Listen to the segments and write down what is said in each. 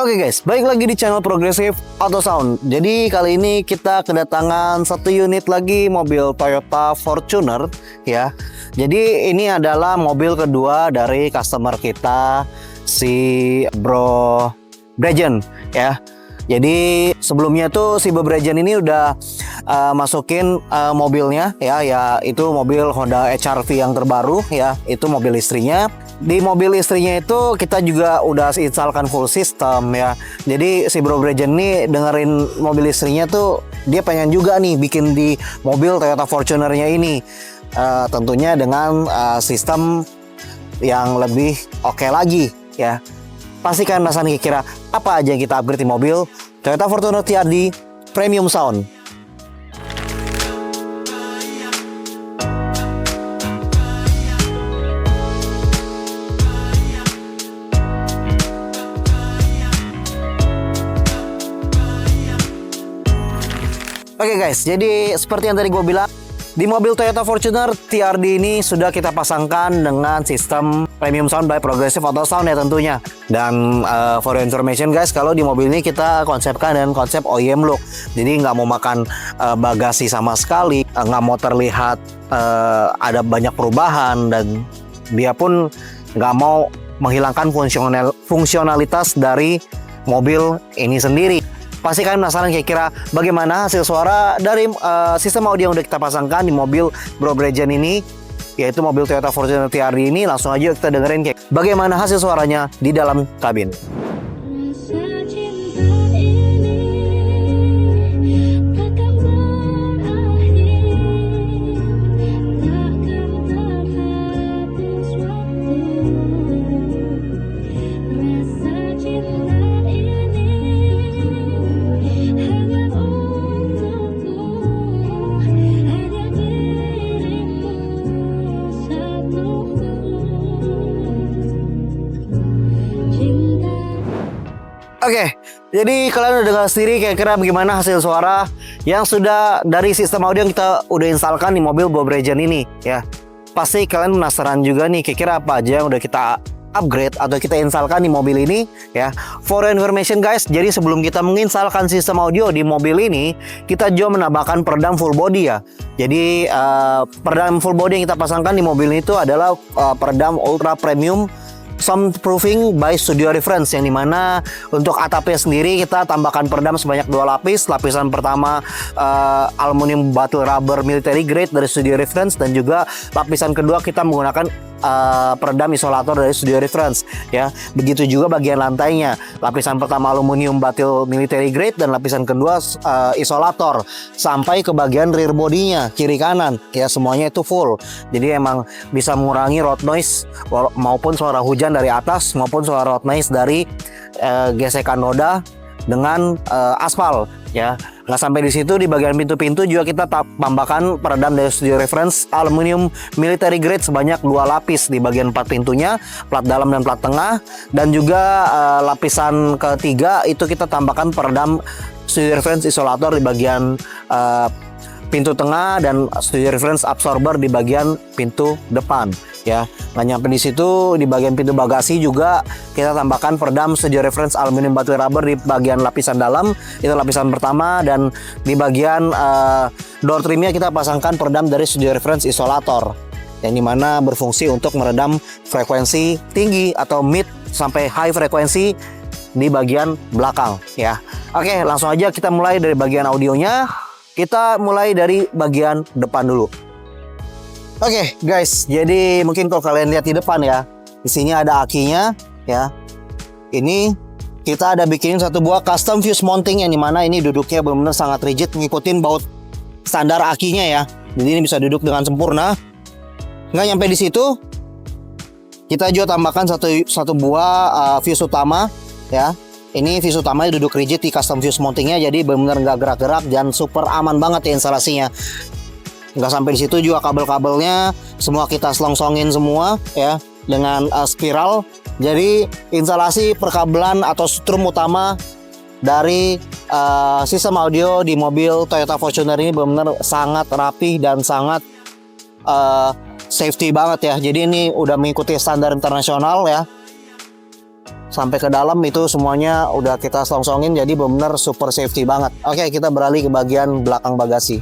Oke guys, balik lagi di channel Progressive Auto Sound. Jadi kali ini kita kedatangan satu unit lagi mobil Toyota Fortuner ya. Jadi ini adalah mobil kedua dari customer kita, si Bro Brejen ya. Jadi sebelumnya tuh si Bro Brejen ini udah masukin mobilnya ya itu mobil Honda HR-V yang terbaru ya, itu mobil istrinya. Di mobil istrinya itu kita juga udah instalkan full system ya. Jadi si Bro Brejen nih dengerin mobil istrinya tuh dia pengen juga nih bikin di mobil Toyota Fortuner-nya ini. Tentunya dengan sistem yang lebih oke lagi ya. Pasti kalian penasaran kira apa aja yang kita upgrade di mobil Toyota Fortuner TRD Premium Sound. Oke guys, jadi seperti yang tadi gue bilang, di mobil Toyota Fortuner TRD ini sudah kita pasangkan dengan sistem Premium Sound by Progressive Auto Sound ya tentunya. Dan for your information guys, kalau di mobil ini kita konsepkan dengan konsep OEM look. Jadi nggak mau makan bagasi sama sekali, nggak mau terlihat ada banyak perubahan, dan dia pun nggak mau menghilangkan fungsionalitas dari mobil ini sendiri. Pasti kalian penasaran kira-kira bagaimana hasil suara dari sistem audio yang udah kita pasangkan di mobil Bro Brejen ini, yaitu mobil Toyota Fortuner TRD ini. Langsung aja kita dengerin bagaimana hasil suaranya di dalam kabin. Oke, jadi kalian udah dengar sendiri kira-kira bagaimana hasil suara yang sudah dari sistem audio yang kita udah instalkan di mobil Bro Brejen ini ya. Pasti kalian penasaran juga nih kira-kira apa aja yang udah kita upgrade atau kita instalkan di mobil ini ya. For information guys, jadi sebelum kita menginstalkan sistem audio di mobil ini, kita juga menambahkan peredam full body ya. Jadi peredam full body yang kita pasangkan di mobil ini itu adalah peredam ultra premium soundproofing by Studio Reference, yang dimana untuk atapnya sendiri kita tambahkan peredam sebanyak 2 lapis. Lapisan pertama aluminium battle rubber military grade dari Studio Reference, dan juga lapisan kedua kita menggunakan peredam isolator dari Studio Reference ya. Begitu juga bagian lantainya, lapisan pertama aluminium battle military grade dan lapisan kedua isolator, sampai ke bagian rear bodinya kiri kanan ya, semuanya itu full. Jadi emang bisa mengurangi road noise maupun suara hujan dari atas maupun suara road noise dari gesekan roda dengan aspal ya. Nggak sampai di situ, di bagian pintu-pintu juga kita tambahkan peredam dari Studio Reference aluminium military grade sebanyak 2 lapis di bagian 4 pintunya, plat dalam dan plat tengah. Dan juga lapisan ketiga itu kita tambahkan peredam Studio Reference isolator di bagian pintu tengah dan Studio Reference absorber di bagian pintu depan ya. Nggak nyampe di situ, di bagian pintu bagasi juga kita tambahkan peredam Studio Reference aluminium battery rubber di bagian lapisan dalam, itu lapisan pertama. Dan di bagian door trimnya kita pasangkan peredam dari Studio Reference isolator, yang dimana berfungsi untuk meredam frekuensi tinggi atau mid sampai high frekuensi di bagian belakang ya. Oke, langsung aja kita mulai dari bagian audionya. Kita mulai dari bagian depan dulu. Oke guys, jadi mungkin kalau kalian lihat di depan ya, di sini ada akinya ya. Ini kita ada bikin satu buah custom fuse mounting, yang dimana ini duduknya benar-benar sangat rigid, ngikutin baut standar akinya ya. Jadi ini bisa duduk dengan sempurna. Nggak nyampe di situ, kita juga tambahkan satu buah fuse utama ya. Ini fuse utamanya duduk rigid di custom fuse mountingnya, jadi benar-benar nggak gerak-gerak dan super aman banget ya instalasinya. Nggak sampai di situ juga, kabel-kabelnya semua kita selongsongin semua ya dengan spiral. Jadi instalasi perkabelan atau strum utama dari sistem audio di mobil Toyota Fortuner ini benar-benar sangat rapi dan sangat safety banget ya. Jadi ini udah mengikuti standar internasional ya. sampai ke dalam itu semuanya udah kita songsongin, jadi benar-benar super safety banget. Oke, kita beralih ke bagian belakang bagasi.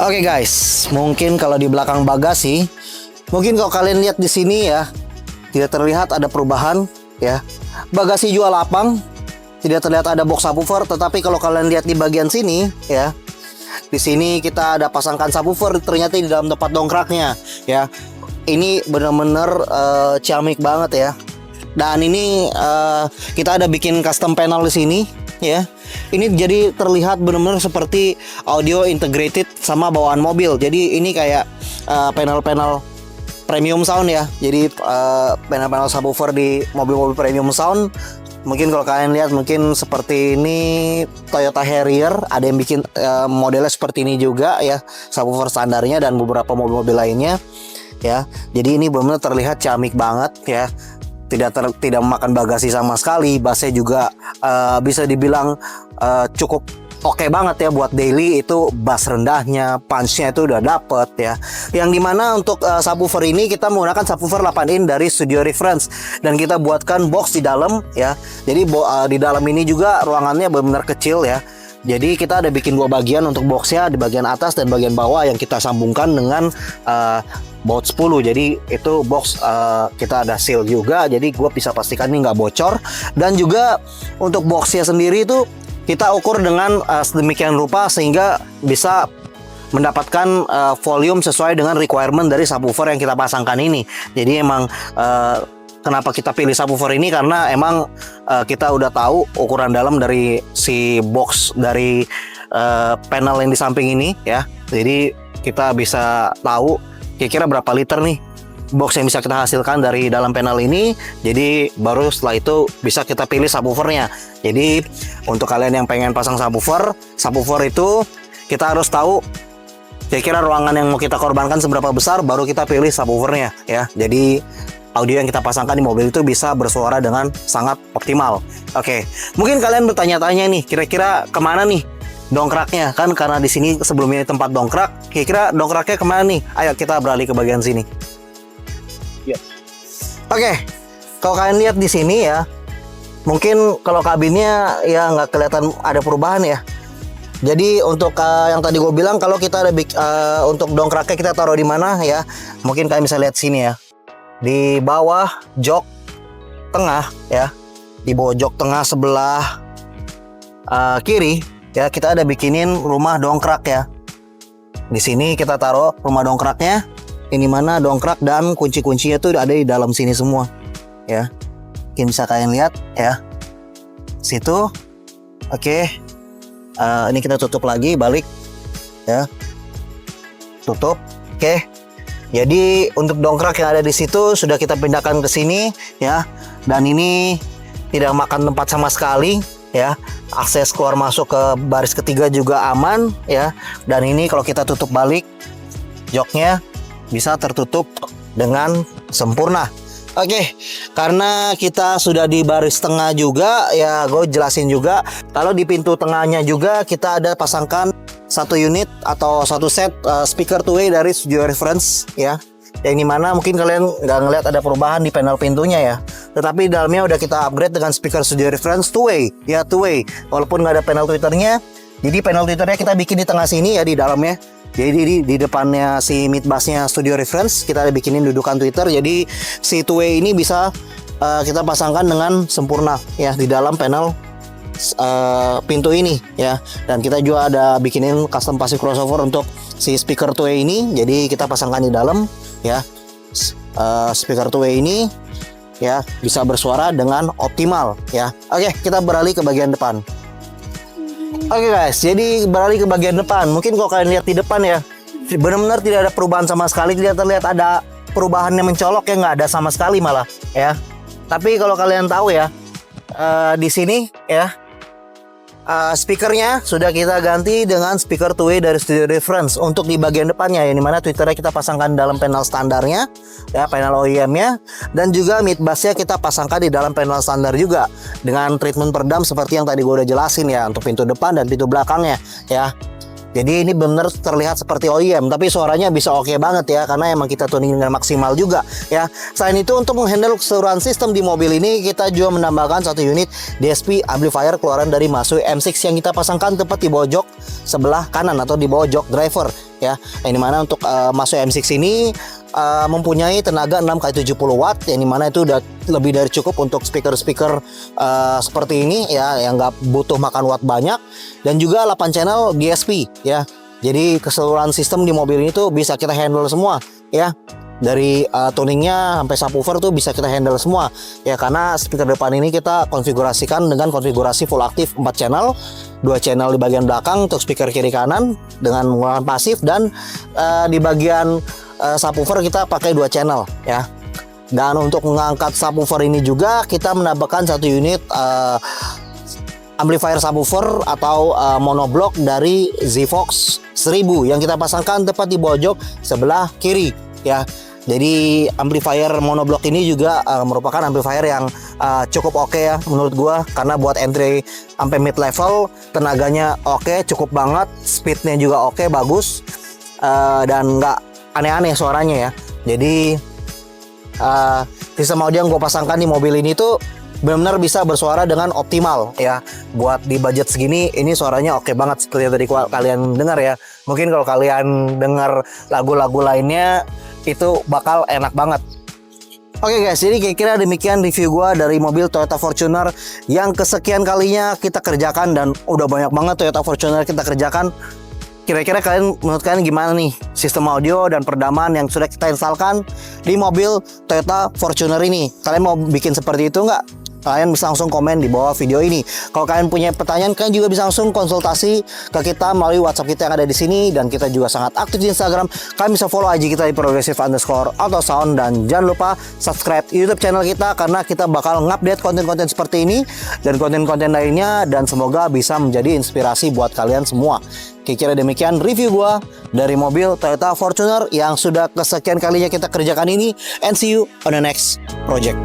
Oke guys, mungkin kalau di belakang bagasi, mungkin kalau kalian lihat di sini ya, tidak terlihat ada perubahan ya. Bagasi juga lapang, tidak terlihat ada box subwoofer, tetapi kalau kalian lihat di bagian sini ya, di sini kita ada pasangkan subwoofer ternyata di dalam tempat dongkraknya ya. Ini benar-benar ciamik banget ya. Dan ini kita ada bikin custom panel di sini ya. Ini jadi terlihat benar-benar seperti audio integrated sama bawaan mobil. Jadi ini kayak panel-panel premium sound ya. Jadi panel-panel subwoofer di mobil-mobil premium sound. Mungkin kalau kalian lihat mungkin seperti ini Toyota Harrier, ada yang bikin modelnya seperti ini juga ya, subwoofer standarnya dan beberapa mobil-mobil lainnya ya. Jadi ini benar-benar terlihat ciamik banget ya. Tidak memakan bagasi sama sekali. Bassnya juga bisa dibilang cukup oke banget ya buat daily. Itu bass rendahnya, punch-nya itu udah dapet ya. Yang dimana untuk subwoofer ini kita menggunakan subwoofer 8 in dari Studio Reference, dan kita buatkan box di dalam ya. Jadi di dalam ini juga ruangannya benar-benar kecil ya. Jadi kita ada bikin dua bagian untuk boxnya, di bagian atas dan bagian bawah yang kita sambungkan dengan baut 10. Jadi itu box kita ada seal juga, jadi gue bisa pastikan ini nggak bocor. Dan juga untuk boxnya sendiri itu kita ukur dengan sedemikian rupa sehingga bisa mendapatkan volume sesuai dengan requirement dari subwoofer yang kita pasangkan ini. Jadi emang kenapa kita pilih subwoofer ini, karena emang kita udah tahu ukuran dalam dari si box dari panel yang di samping ini ya. Jadi kita bisa tahu kira-kira berapa liter nih box yang bisa kita hasilkan dari dalam panel ini. Jadi baru setelah itu bisa kita pilih subwoofernya. Jadi untuk kalian yang pengen pasang subwoofer itu kita harus tahu kira-kira ruangan yang mau kita korbankan seberapa besar, baru kita pilih subwoofernya ya. Jadi audio yang kita pasangkan di mobil itu bisa bersuara dengan sangat optimal. Oke, mungkin kalian bertanya-tanya nih, kira-kira kemana nih dongkraknya? Kan karena di sini sebelumnya tempat dongkrak, kira-kira dongkraknya kemana nih? Ayo kita beralih ke bagian sini. Ya. Oke, kalau kalian lihat di sini ya, mungkin kalau kabinnya ya nggak kelihatan ada perubahan ya. Jadi untuk yang tadi gue bilang, kalau kita ada untuk dongkraknya kita taruh di mana ya? Mungkin kalian bisa lihat sini ya. Di bawah jok tengah ya, di bawah jok tengah sebelah kiri ya, kita ada bikinin rumah dongkrak ya. Di sini kita taruh rumah dongkraknya. Ini mana dongkrak dan kunci-kuncinya tuh ada di dalam sini semua ya. Mungkin bisa kalian lihat ya, situ. Oke, ini kita tutup lagi, balik ya, tutup. Oke. Jadi untuk dongkrak yang ada di situ sudah kita pindahkan ke sini ya, dan ini tidak makan tempat sama sekali ya. Akses keluar masuk ke baris ketiga juga aman ya. Dan ini kalau kita tutup balik, joknya bisa tertutup dengan sempurna. Oke, karena kita sudah di baris tengah juga ya, gue jelasin juga kalau di pintu tengahnya juga kita ada pasangkan satu unit atau satu set speaker two way dari Studio Reference ya, yang dimana mungkin kalian nggak ngeliat ada perubahan di panel pintunya ya, tetapi dalamnya udah kita upgrade dengan speaker Studio Reference two way ya, two way walaupun nggak ada panel tweeternya. Jadi panel tweeternya kita bikin di tengah sini ya, di dalamnya. Jadi di depannya si mid bassnya Studio Reference kita ada bikinin dudukan tweeter, jadi si two way ini bisa kita pasangkan dengan sempurna ya di dalam panel pintu ini ya. Dan kita juga ada bikinin custom passive crossover untuk si speaker two way ini, jadi kita pasangkan di dalam ya. Speaker two way ini ya bisa bersuara dengan optimal ya. Oke, kita beralih ke bagian depan. Oke guys, jadi beralih ke bagian depan. Mungkin kalau kalian lihat di depan ya, benar-benar tidak ada perubahan sama sekali. Tidak terlihat ada perubahan yang mencolok, ya nggak ada sama sekali malah ya. Tapi kalau kalian tahu ya, di sini ya, speakernya sudah kita ganti dengan speaker two way dari Studio Reference untuk di bagian depannya, yang dimana tweeternya kita pasangkan dalam panel standarnya ya, panel OEM-nya, dan juga mid bass-nya kita pasangkan di dalam panel standar juga dengan treatment peredam seperti yang tadi gue udah jelasin ya, untuk pintu depan dan pintu belakangnya ya. Jadi ini benar terlihat seperti OEM, tapi suaranya bisa oke banget ya, karena emang kita tuning dengan maksimal juga ya. Selain itu, untuk menghandle keseluruhan sistem di mobil ini, kita juga menambahkan satu unit DSP amplifier keluaran dari Massey M6 yang kita pasangkan tepat di pojok sebelah kanan atau di bawah jok driver ya. Yang dimana untuk Massey M6 ini mempunyai tenaga 6x70 watt, yang dimana itu udah lebih dari cukup untuk speaker-speaker seperti ini ya, yang nggak butuh makan watt banyak, dan juga 8 channel DSP ya. Jadi keseluruhan sistem di mobil ini tuh bisa kita handle semua ya, dari tuningnya sampai subwoofer tuh bisa kita handle semua ya, karena speaker depan ini kita konfigurasikan dengan konfigurasi full aktif 4 channel, 2 channel di bagian belakang untuk speaker kiri kanan dengan menggunakan pasif, dan di bagian subwoofer kita pakai 2 channel ya. Dan untuk mengangkat subwoofer ini juga kita menambahkan satu unit amplifier subwoofer atau monoblock dari Zvox 1000 yang kita pasangkan tepat di pojok sebelah kiri ya. Jadi amplifier monoblock ini juga merupakan amplifier yang cukup oke ya menurut gua, karena buat entry sampai mid level tenaganya oke, cukup banget, speednya juga oke, bagus, dan nggak aneh-aneh suaranya ya. Jadi sistem audio yang gue pasangkan di mobil ini tuh benar-benar bisa bersuara dengan optimal ya. Buat di budget segini ini suaranya oke banget seperti yang tadi kalian dengar ya. Mungkin kalau kalian dengar lagu-lagu lainnya itu bakal enak banget. Oke guys, jadi kira-kira demikian review gue dari mobil Toyota Fortuner yang kesekian kalinya kita kerjakan, dan udah banyak banget Toyota Fortuner kita kerjakan. Kira-kira menurut kalian gimana nih sistem audio dan peredaman yang sudah kita instalkan di mobil Toyota Fortuner ini? Kalian mau bikin seperti itu nggak? Kalian bisa langsung komen di bawah video ini. Kalau kalian punya pertanyaan, kalian juga bisa langsung konsultasi ke kita melalui WhatsApp kita yang ada di sini, dan kita juga sangat aktif di Instagram. Kalian bisa follow IG kita di progressive_autosound, dan jangan lupa subscribe YouTube channel kita, karena kita bakal ngupdate konten-konten seperti ini dan konten-konten lainnya, dan semoga bisa menjadi inspirasi buat kalian semua. Kira-kira demikian review gua dari mobil Toyota Fortuner yang sudah kesekian kalinya kita kerjakan ini, and see you on the next project.